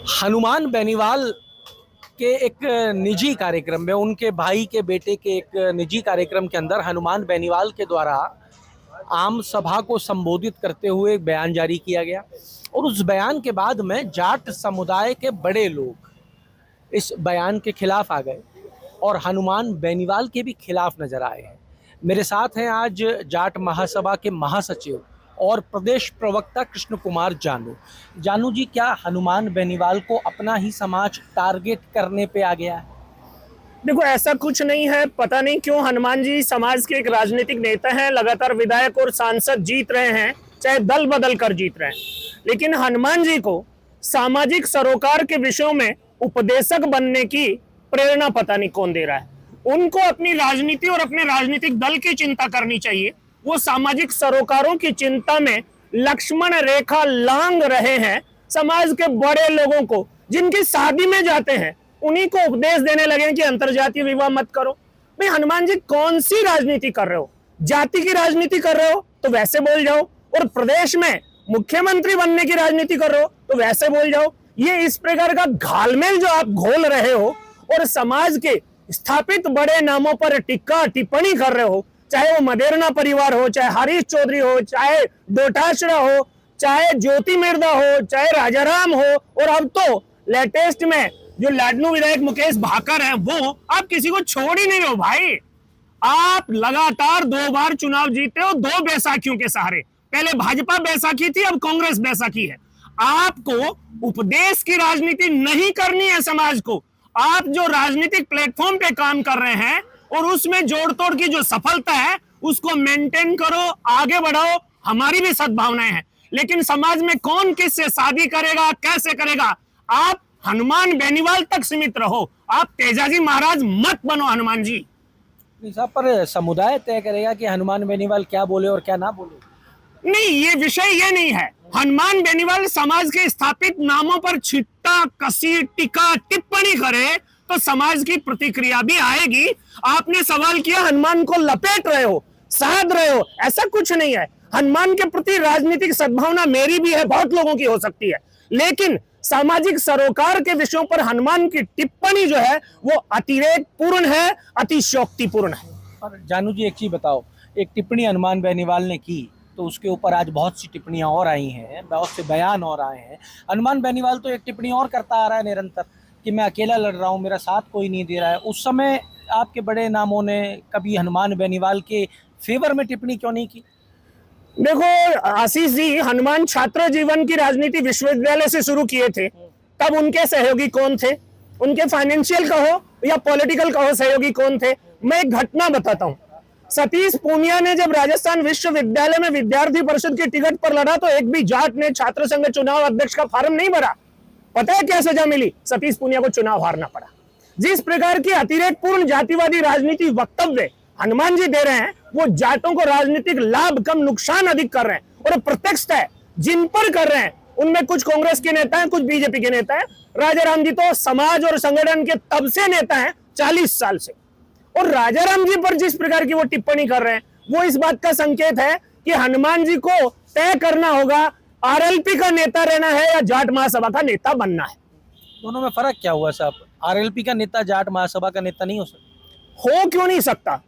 हनुमान बेनीवाल के एक निजी कार्यक्रम में, उनके भाई के बेटे के एक निजी कार्यक्रम के अंदर हनुमान बेनीवाल के द्वारा आम सभा को संबोधित करते हुए एक बयान जारी किया गया। और उस बयान के बाद में जाट समुदाय के बड़े लोग इस बयान के खिलाफ आ गए और हनुमान बेनीवाल के भी खिलाफ नजर आए हैं। मेरे साथ हैं आज जाट महासभा के महासचिव और प्रदेश प्रवक्ता कृष्ण कुमार जानू। जानू जी, क्या हनुमान बेनीवाल को अपना ही समाज टारगेट करने पे आ गया है? देखो, ऐसा कुछ नहीं है। पता नहीं क्यों हनुमान जी समाज के एक राजनीतिक नेता हैं, लगातार विधायक और सांसद जीत रहे हैं, चाहे दल बदल कर जीत रहे हैं, लेकिन हनुमान जी को सामाजिक सरोकार के विषयों में उपदेशक बनने की प्रेरणा पता नहीं कौन दे रहा है। उनको अपनी राजनीति और अपने राजनीतिक दल की चिंता करनी चाहिए। वो सामाजिक सरोकारों की चिंता में लक्ष्मण रेखा लांग रहे हैं। समाज के बड़े लोगों को, जिनकी शादी में जाते हैं, उन्हीं को उपदेश देने लगे कि अंतरजातीय विवाह मत करो। भाई हनुमान जी, कौन सी राजनीति कर रहे हो? जाति की राजनीति कर रहे हो तो वैसे बोल जाओ, और प्रदेश में मुख्यमंत्री बनने की राजनीति कर रहे हो तो वैसे बोल जाओ। ये इस प्रकार का घालमेल जो आप घोल रहे हो और समाज के स्थापित बड़े नामों पर टिक्का टिप्पणी कर रहे हो, चाहे वो मदेरना परिवार हो, चाहे हरीश चौधरी हो, चाहे डोटासरा हो, चाहे ज्योति मिर्दा हो, चाहे राजाराम हो, और अब तो लेटेस्ट में जो लाडनू विधायक मुकेश भाकर हैं, वो आप किसी को छोड़ ही नहीं रहे हो भाई। आप लगातार 2 बार चुनाव जीते हो, 2 बैसाखियों के सहारे। पहले भाजपा बैसाखी थी, अब कांग्रेस बैसाखी है। आपको उपदेश की राजनीति नहीं करनी है समाज को। आप जो राजनीतिक प्लेटफॉर्म पे काम कर रहे हैं और उसमें जोड़ तोड़ की जो सफलता है उसको मेंटेन करो, आगे बढ़ाओ, हमारी भी सद्भावनाएं हैं। लेकिन समाज में कौन किससे शादी करेगा, कैसे करेगा, आप हनुमान बेनीवाल तक सीमित रहो। आप तेजाजी महाराज मत बनो हनुमान जी। नहीं साहब, पर समुदाय तय करेगा कि हनुमान बेनीवाल क्या बोले और क्या ना बोले। नहीं, ये विषय ये नहीं है। हनुमान बेनीवाल समाज के स्थापित नामों पर छिट्टा कसी टीका टिप्पणी करे तो समाज की प्रतिक्रिया भी आएगी। आपने सवाल किया हनुमान को लपेट रहे हो, साध रहे हो, ऐसा कुछ नहीं है। हनुमान के प्रति राजनीतिक सद्भावना मेरी भी है, बहुत लोगों की हो सकती है, लेकिन सामाजिक सरोकार के विषयों पर हनुमान की टिप्पणी जो है वो अतिरेक पूर्ण है, अतिशयोक्तिपूर्ण है। और जानू जी, एक चीज बताओ, एक टिप्पणी हनुमान बेनीवाल ने की तो उसके ऊपर आज बहुत सी टिप्पणियां और आई हैं, बहुत से बयान और आए हैं। हनुमान बेनीवाल तो एक टिप्पणी और करता आ रहा है निरंतर कि मैं अकेला लड़ रहा हूं, मेरा साथ कोई नहीं दे रहा है। उस समय आपके बड़े नामों ने कभी हनुमान बेनीवाल के फेवर में टिप्पणी क्यों नहीं की? देखो आशीष जी, हनुमान छात्र जीवन की राजनीति विश्वविद्यालय से शुरू किए थे, तब उनके सहयोगी कौन थे? उनके फाइनेंशियल कहो या पॉलिटिकल कहो सहयोगी कौन थे? मैं एक घटना बताता हूं। सतीश पूनिया ने जब राजस्थान विश्वविद्यालय में विद्यार्थी परिषद की टिकट पर लड़ा तो एक भी जाट ने छात्र संघ चुनाव अध्यक्ष का फॉर्म नहीं भरा। पता है क्या सजा मिली? सतीश पूनिया को चुनाव हारना पड़ा। जिस प्रकार की अतिरेकपूर्ण जातिवादी राजनीति वक्तव्य हनुमान जी दे रहे हैं, वो जाटों को राजनीतिक लाभ कम नुकसान अधिक कर रहे हैं। और प्रत्यक्ष है जिन पर कर रहे हैं उनमें कुछ कांग्रेस के नेता हैं, कुछ बीजेपी के नेता हैं। राजाराम जी तो समाज और संगठन के तब से नेता हैं, 40 साल से। और राजाराम जी पर जिस प्रकार की वो टिप्पणी कर रहे हैं, वो इस बात का संकेत है कि हनुमान जी को तय करना होगा आरएलपी का नेता रहना है या जाट महासभा का नेता बनना है। दोनों में फर्क क्या हुआ साहब? आरएलपी का नेता जाट महासभा का नेता नहीं हो सकता? हो क्यों नहीं सकता?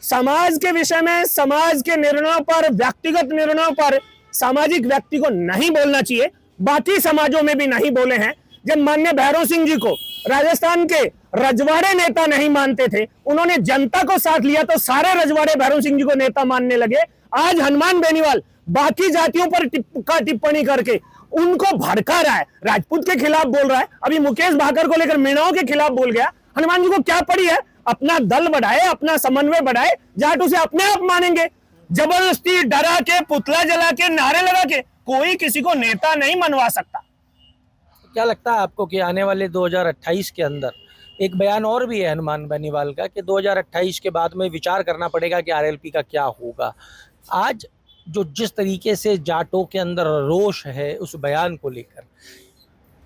समाज के विषय में, समाज के निर्णयों पर, व्यक्तिगत निर्णयों पर सामाजिक व्यक्ति को नहीं बोलना चाहिए। बाकी समाजों में भी नहीं बोले हैं। जब माननीय भैरव सिंह जी को राजस्थान के रजवाड़े नेता नहीं मानते थे, उन्होंने जनता को साथ लिया तो सारे रजवाड़े भैरव सिंह जी को नेता मानने लगे। आज हनुमान बेनीवाल बाकी जातियों पर टिप्पणी करके उनको भड़का रहा है, राजपूत के खिलाफ बोल रहा है। अभी मुकेश भाकर को लेकर मीणाओं के खिलाफ बोल गया। हनुमान जी को क्या पड़ी है? अपना दल बढ़ाए, अपना समन्वय बढ़ाए, जाट उसे अपने आप मानेंगे। जबरदस्ती डरा के, पुतला जला के, नारे लगा के कोई किसी को नेता नहीं मनवा सकता। क्या लगता है आपको कि आने वाले 2028 के अंदर एक बयान और भी है हनुमान बेनीवाल का कि 2028 के बाद में विचार करना पड़ेगा कि आरएलपी का क्या होगा? आज जो जिस तरीके से जाटों के अंदर रोष है उस बयान को लेकर,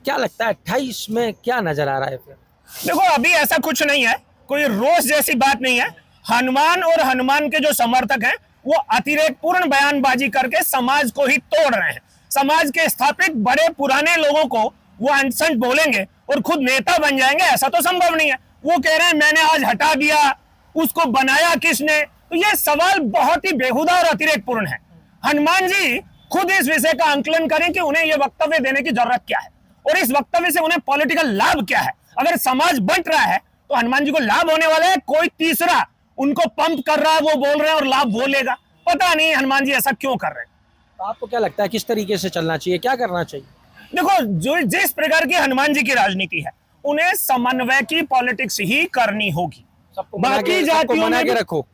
क्या लगता है 28 में क्या नजर आ रहा है फिर? देखो, अभी ऐसा कुछ नहीं है, कोई रोष जैसी बात नहीं है। हनुमान और हनुमान के जो समर्थक हैं वो अतिरेकपूर्ण बयानबाजी करके समाज को ही तोड़ रहे हैं। समाज के स्थापित बड़े पुराने लोगों को वो अनसंट बोलेंगे और खुद नेता बन जाएंगे, ऐसा तो संभव नहीं है। वो कह रहे हैं मैंने आज हटा दिया, उसको बनाया किसने? तो ये सवाल बहुत ही बेहुदा और अतिरेकपूर्ण है। हनुमान जी खुद इस विषय का आंकलन करें कि उन्हें यह वक्तव्य देने की जरूरत क्या है और इस वक्तव्य से उन्हें पॉलिटिकल लाभ क्या है। अगर समाज बंट रहा है तो हनुमान जी को लाभ होने वाला है, कोई तीसरा उनको पंप कर रहा है, वो बोल रहे हैं और लाभ वो लेगा। पता नहीं हनुमान जी ऐसा क्यों कर रहे हैं। तो आपको क्या लगता है किस तरीके से चलना चाहिए, क्या करना चाहिए? देखो, जो जिस प्रकार की हनुमान जी की राजनीति है, उन्हें समन्वय की पॉलिटिक्स ही करनी होगी। बाकी जातियों बना में के रखो,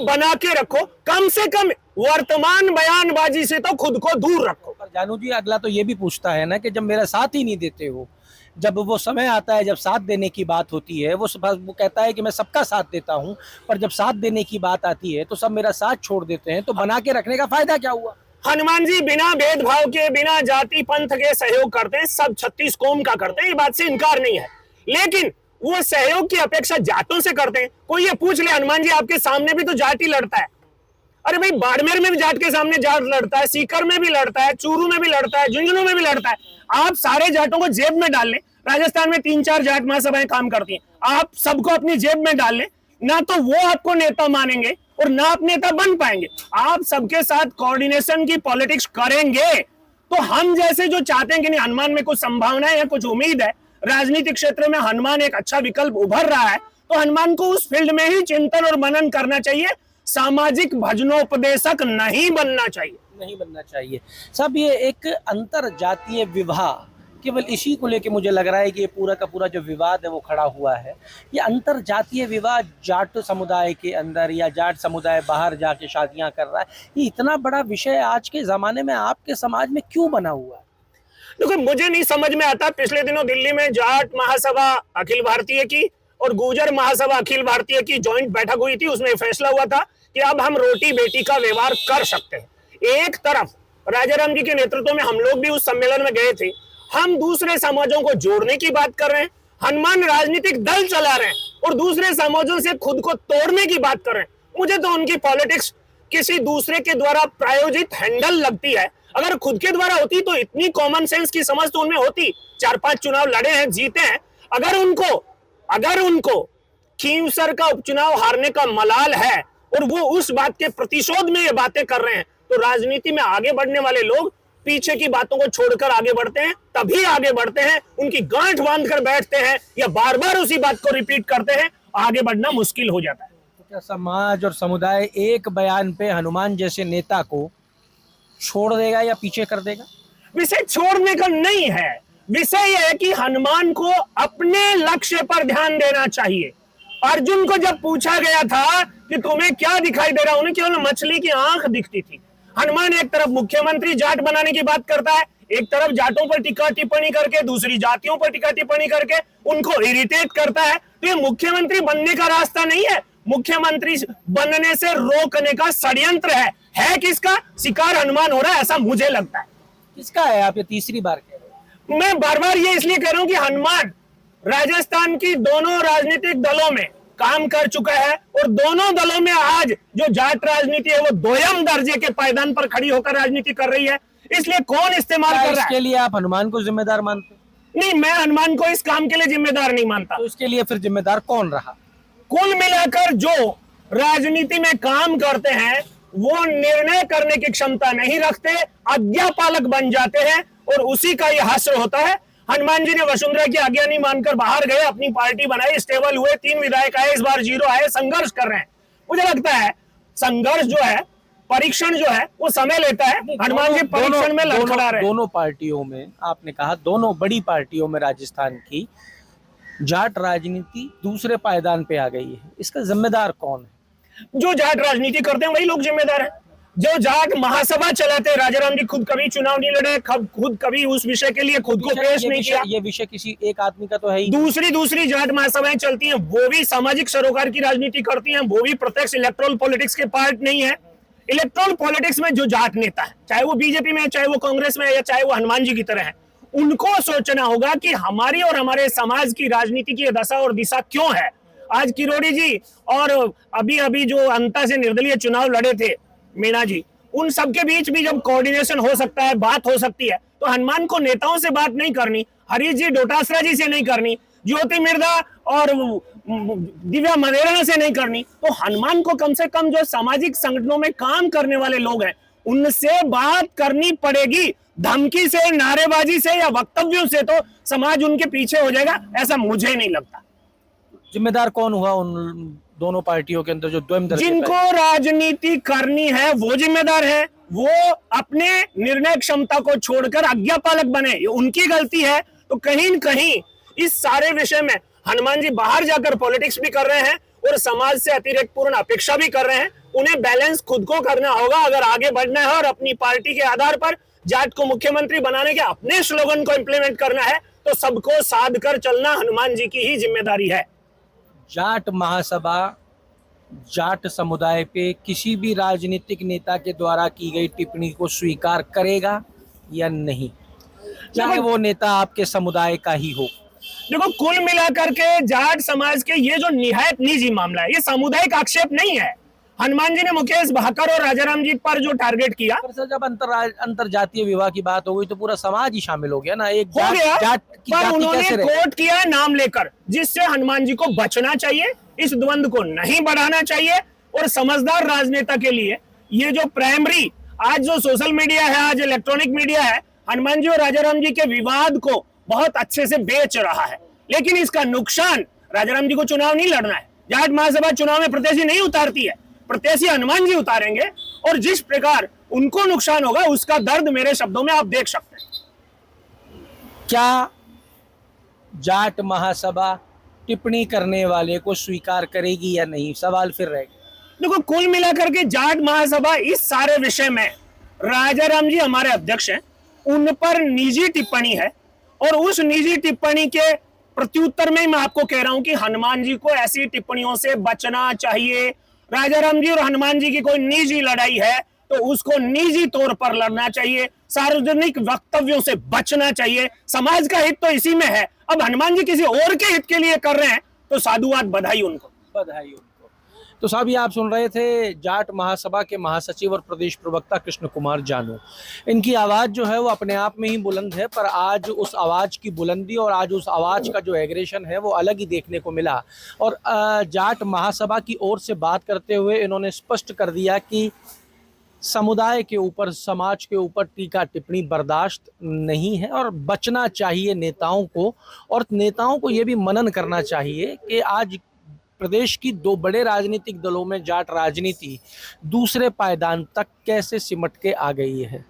बना के रखो, कम से कम वर्तमान बयानबाजी से तो खुद को दूर रखो। पर जानू जी अगला तो ये भी पूछता है ना कि जब मेरा साथ ही नहीं देते हो, जब वो समय आता है, जब साथ देने की बात होती है, वो कहता है कि मैं सबका साथ देता हूँ, पर जब साथ देने की बात आती है तो सब मेरा साथ छोड़ देते हैं, तो बना के रखने का फायदा क्या हुआ? हनुमान जी बिना भेदभाव के, बिना जाति पंथ के सहयोग करते हैं, सब 36 कौम का करते हैं, ये बात से इनकार नहीं है, लेकिन वो सहयोग की अपेक्षा जातों से करते हैं। कोई ये पूछ ले हनुमान जी आपके सामने भी तो जाट ही लड़ता है। अरे भाई, बाड़मेर में भी जाट के सामने जाट लड़ता है, सीकर में भी लड़ता है, चूरू में भी लड़ता है, झुंझुनू में भी लड़ता है। आप सारे जाटों को जेब में डाल लें, राजस्थान में 3-4 जाट महासभाएं काम करती हैं, आप सबको अपनी जेब में डाल लें, ना तो वो आपको नेता मानेंगे और ना आप नेता बन पाएंगे। आप सबके साथ कोऑर्डिनेशन की पॉलिटिक्स करेंगे तो हम जैसे जो चाहते हैं कि नहीं हनुमान में कुछ संभावना है या कुछ उम्मीद है, राजनीतिक क्षेत्र में हनुमान एक अच्छा विकल्प उभर रहा है, तो हनुमान को उस फील्ड में ही चिंतन और मनन करना चाहिए। सामाजिक भजनोपदेशक नहीं बनना चाहिए। सब ये एक अंतर जातीय विवाह, केवल इसी को लेके मुझे लग रहा है कि ये पूरा का पूरा जो विवाद है वो खड़ा हुआ है। ये अंतर जातीय विवाह जाट समुदाय के अंदर या जाट समुदाय बाहर जाके शादियां कर रहा है, ये इतना बड़ा विषय आज के ज़माने में आपके समाज में क्यों बना हुआ है? देखो, मुझे नहीं समझ में आता। पिछले दिनों दिल्ली में जाट महासभा अखिल भारतीय की और गुर्जर महासभा अखिल भारतीय की जॉइंट बैठक हुई थी। उसमें फैसला हुआ था कि अब हम रोटी बेटी का व्यवहार कर सकते हैं। एक तरफ राजाराम जी के नेतृत्व में हम लोग भी उस सम्मेलन में गए थे, हम दूसरे समाजों को जोड़ने की बात कर रहे हैं, हनुमान राजनीतिक दल चला रहे हैं और दूसरे समाजों से खुद को तोड़ने की बात कर रहे हैं। मुझे तो उनकी पॉलिटिक्स किसी दूसरे के द्वारा प्रायोजित हैंडल लगती है। अगर खुद के द्वारा होती तो इतनी कॉमन सेंस की समझ तो उनमें होती। 4-5 चुनाव लड़े हैं, जीते हैं। अगर उनको खींवसर का उपचुनाव हारने का मलाल है और वो उस बात के प्रतिशोध में ये बातें कर रहे हैं, तो राजनीति में आगे बढ़ने वाले लोग पीछे की बातों को छोड़कर आगे बढ़ते हैं, तभी आगे बढ़ते हैं। उनकी गांठ बांधकर बैठते हैं या बार बार उसी बात को रिपीट करते हैं, आगे बढ़ना मुश्किल हो जाता है। तो क्या समाज और समुदाय एक बयान पे हनुमान जैसे नेता को छोड़ देगा या पीछे कर देगा? विषय छोड़ने का नहीं है, विषय यह है कि हनुमान को अपने लक्ष्य पर ध्यान देना चाहिए। अर्जुन को जब पूछा गया था कि तुम्हें क्या दिखाई दे रहा, उन्हें केवल मछली की आंख दिखती थी। हनुमान एक तरफ मुख्यमंत्री जाट बनाने की बात करता है, एक तरफ जाटों पर टीका टिप्पणी करके, दूसरी जातियों पर टीका टिप्पणी करके उनको इरिटेट करता है। तो ये मुख्यमंत्री बनने का रास्ता नहीं है, मुख्यमंत्री बनने से रोकने का षड्यंत्र है किसका? शिकार हनुमान हो रहा है, ऐसा मुझे लगता है। किसका है? आप ये तीसरी बार कह रहे हैं। मैं बार बार ये इसलिए कह रहा हूं कि हनुमान राजस्थान की दोनों राजनीतिक दलों में काम कर चुका है और दोनों दलों में आज जो जाट राजनीति है वो दोयम दर्जे के पायदान पर खड़ी होकर राजनीति कर रही है। इसलिए कौन इस्तेमाल कर रहा है? इसके लिए आप हनुमान को जिम्मेदार मानते? नहीं, मैं हनुमान को इस काम के लिए जिम्मेदार नहीं मानता। तो इसके लिए फिर जिम्मेदार कौन रहा? कुल मिलाकर जो राजनीति में काम करते हैं वो निर्णय करने की क्षमता नहीं रखते, आज्ञापालक बन जाते हैं और उसी का यह हास्य होता है। हनुमान जी ने वसुंधरा की आज्ञा नहीं मानकर बाहर गए, अपनी पार्टी बनाई, स्टेबल हुए, 3 विधायक आए, इस बार 0 आए, संघर्ष कर रहे हैं। मुझे लगता है संघर्ष जो है, परीक्षण जो है वो समय लेता है। हनुमान जी परीक्षण में लड़खड़ा रहे हैं। दोनों पार्टियों में, आपने कहा दोनों बड़ी पार्टियों में राजस्थान की जाट राजनीति दूसरे पायदान पे आ गई है, इसका जिम्मेदार कौन है? जो जाट राजनीति करते हैं वही लोग जिम्मेदार हैं। जो जाट महासभा चलाते हैं, राजाराम जी खुद कभी चुनाव नहीं लड़े, खुद कभी उस विषय के लिए खुद को पेश नहीं किया। ये विषय किसी एक आदमी का तो है ही। दूसरी जाट महासभाएं चलती हैं, वो भी सामाजिक सरोकार की राजनीति करती हैं, वो भी प्रत्यक्ष इलेक्ट्रल पॉलिटिक्स के पार्ट नहीं है। इलेक्ट्रल पॉलिटिक्स में जो जाट नेता है, चाहे वो बीजेपी में है, चाहे वो कांग्रेस में है, या चाहे वो हनुमान जी की तरह है, उनको सोचना होगा कि हमारी और हमारे समाज की राजनीति की दशा और दिशा क्यों है। आज किरोड़ी जी और अभी जो अंता से निर्दलीय चुनाव लड़े थे मीणा जी, उन सबके बीच भी जब कोऑर्डिनेशन हो सकता है, बात हो सकती है, तो तो हनुमान को नेताओं से बात नहीं करनी, हरीश जी डोटासरा जी से नहीं करनी, ज्योति मिर्धा और दिव्या मदेरणा से नहीं करनी, तो हनुमान को कम से कम जो सामाजिक संगठनों में काम करने वाले लोग हैं उनसे बात करनी पड़ेगी। धमकी से, नारेबाजी से या वक्तव्यों से तो समाज उनके पीछे हो जाएगा, ऐसा मुझे नहीं लगता। जिम्मेदार कौन हुआ उन दोनों पार्टियों के अंदर जो द्वंद्व जिनको राजनीति करनी है वो जिम्मेदार है, वो अपने निर्णय क्षमता को छोड़कर आज्ञापालक बने, ये उनकी गलती है। तो कहीं न कहीं इस सारे विषय में हनुमान जी बाहर जाकर पॉलिटिक्स भी कर रहे हैं और समाज से अतिरेक पूर्ण अपेक्षा भी कर रहे हैं। उन्हें बैलेंस खुद को करना होगा अगर आगे बढ़ना है और अपनी पार्टी के आधार पर जाट को मुख्यमंत्री बनाने के अपने स्लोगन को इंप्लीमेंट करना है, तो सबको साध कर चलना हनुमान जी की ही जिम्मेदारी है। जाट महासभा जाट समुदाय पे किसी भी राजनीतिक नेता के द्वारा की गई टिप्पणी को स्वीकार करेगा या नहीं, चाहे वो नेता आपके समुदाय का ही हो। देखो, कुल मिलाकर के जाट समाज के ये जो निहायत निजी मामला है, ये सामुदायिक आक्षेप नहीं है। हनुमान जी ने मुकेश भाकर और राजाराम जी पर जो टारगेट किया, पर सर जब अंतर जातीय विवाह की बात हो गई तो पूरा समाज ही शामिल हो गया ना, एक हो गया, जाट की पर जाति उन्होंने कैसे रहे? कोट किया नाम लेकर, जिससे हनुमान जी को बचना चाहिए, इस द्वंद को नहीं बढ़ाना चाहिए। और समझदार राजनेता के लिए ये जो प्राइमरी आज जो सोशल मीडिया है, आज इलेक्ट्रॉनिक मीडिया है, हनुमान जी और राजाराम जी के विवाद को बहुत अच्छे से बेच रहा है। लेकिन इसका नुकसान, राजाराम जी को चुनाव नहीं लड़ना है, जाट महासभा चुनाव में प्रत्याशी नहीं उतारती है, प्रत्याशी हनुमान जी उतारेंगे। और जिस प्रकार उनको नुकसान होगा उसका दर्द मेरे शब्दों में आप देख सकते हैं। क्या जाट महासभा टिप्पणी करने वाले को स्वीकार करेगी या नहीं, सवाल फिर रहेगा। देखो, कुल मिलाकर के जाट महासभा इस सारे विषय में, राजाराम जी हमारे अध्यक्ष हैं, उन पर निजी टिप्पणी है और उस निजी टिप्पणी के प्रत्युत्तर में मैं आपको कह रहा हूं कि हनुमान जी को ऐसी टिप्पणियों से बचना चाहिए। राजाराम जी और हनुमान जी की कोई निजी लड़ाई है तो उसको निजी तौर पर लड़ना चाहिए, सार्वजनिक वक्तव्यों से बचना चाहिए। समाज का हित तो इसी में है। अब हनुमान जी किसी और के हित के लिए कर रहे हैं तो साधुवाद, बधाई उनको, बधाई उनको। तो साहब, ये आप सुन रहे थे जाट महासभा के महासचिव और प्रदेश प्रवक्ता कृष्ण कुमार जानू। इनकी आवाज़ जो है वो अपने आप में ही बुलंद है, पर आज उस आवाज़ की बुलंदी और आज उस आवाज़ का जो एग्रेशन है वो अलग ही देखने को मिला। और जाट महासभा की ओर से बात करते हुए इन्होंने स्पष्ट कर दिया कि समुदाय के ऊपर, समाज के ऊपर टीका टिप्पणी बर्दाश्त नहीं है और बचना चाहिए नेताओं को। और नेताओं को ये भी मनन करना चाहिए कि आज प्रदेश की दो बड़े राजनीतिक दलों में जाट राजनीति दूसरे पायदान तक कैसे सिमट के आ गई है।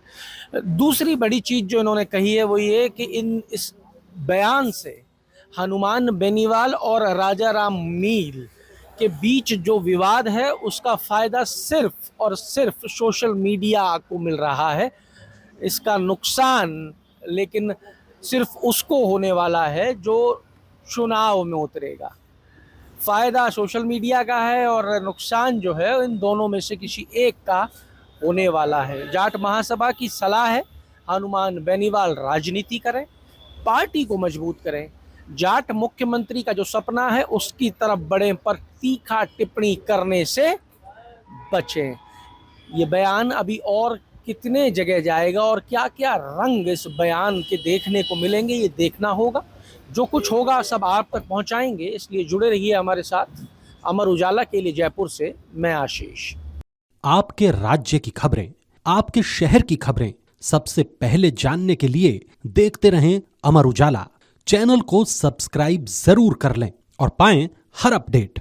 दूसरी बड़ी चीज़ जो इन्होंने कही है वो ये कि इस बयान से हनुमान बेनीवाल और राजाराम मील के बीच जो विवाद है उसका फ़ायदा सिर्फ और सिर्फ सोशल मीडिया को मिल रहा है। इसका नुकसान लेकिन सिर्फ उसको होने वाला है जो चुनाव में उतरेगा। फ़ायदा सोशल मीडिया का है और नुकसान जो है इन दोनों में से किसी एक का होने वाला है। जाट महासभा की सलाह है हनुमान बेनीवाल राजनीति करें, पार्टी को मजबूत करें, जाट मुख्यमंत्री का जो सपना है उसकी तरफ बढ़ें, पर तीखा टिप्पणी करने से बचें। ये बयान अभी और कितने जगह जाएगा और क्या क्या रंग इस बयान के देखने को मिलेंगे ये देखना होगा। जो कुछ होगा सब आप तक पहुंचाएंगे, इसलिए जुड़े रहिए हमारे साथ। अमर उजाला के लिए जयपुर से मैं आशीष। आपके राज्य की खबरें, आपके शहर की खबरें सबसे पहले जानने के लिए देखते रहें अमर उजाला। चैनल को सब्सक्राइब जरूर कर लें और पाएं हर अपडेट।